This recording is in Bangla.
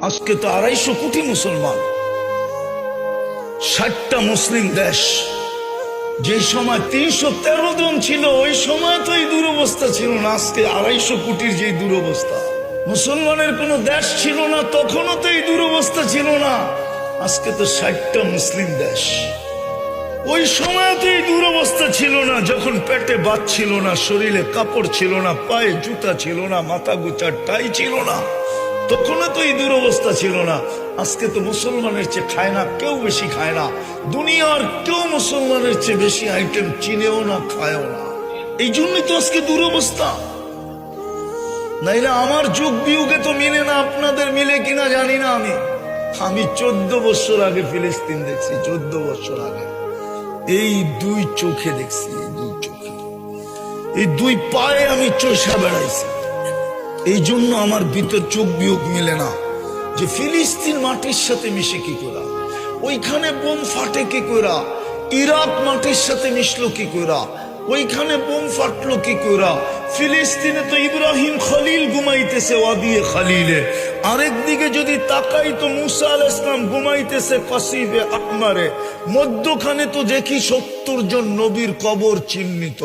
আজকে তো 250 কোটি মুসলমান, 60টা মুসলিম দেশ। যে সময় 313 জন ছিল ওই সময় তো এই দুরবস্থা ছিল না। আজকে 250 কোটির যে দুরবস্থা, মুসলমানের কোন দেশ ছিল না তখনও তো এই দুরবস্থা ছিল না। আজকে তো 60টা মুসলিম দেশ। ওই সময় তো এই দুরবস্থা ছিল না, যখন পেটে ভাত ছিল না, শরীরে কাপড় ছিল না, পায়ে জুতা ছিল না, মাথা গোছার টাই ছিল না, তখনও তো এই দুরবস্থা ছিল না। আজকে তো মুসলমানের চেয়ে খায় না কেউ, বেশি খায় না। দুনিয়ার কেউ মুসলমানের চেয়ে বেশি আইটেম চিনেও না, খায়ও না। এই জন্যই তো আজকে দুরবস্থা। নাইলে আমার যুগ বিয়োগে তো মিলে না। আপনাদের মিলে কিনা জানি না। আমি 14 বছর আগে ফিলিস্তিন দেখছি, 14 বছর আগে। এই 2 চোখে দেখছি, এই 2 চোখে, এই 2 পায়ে আমি চষা বেড়াইছি। এই জন্য আমার ভিতর চোখ বিয়োগ মিলে না যে ফিলিস্তিন মাটির সাথে মিশে কি করা, ওইখানে বোম ফাটে কি করা, ইরাক মাটির সাথে মিশলো কি করা, ওইখানে বোম ফাটলো কি করা। ফিলিস্তিনে তো ইব্রাহিম খলিল ঘুমাইতেছে ওয়াদিয়ে খালিলে, আরেকদিকে যদি তাকাই তো মুসা আলাইহিস সালাম ঘুমাইতেছে কাসিবে আহমারে। মধ্যখানে তো দেখি 70 জন নবীর কবর চিহ্নিত।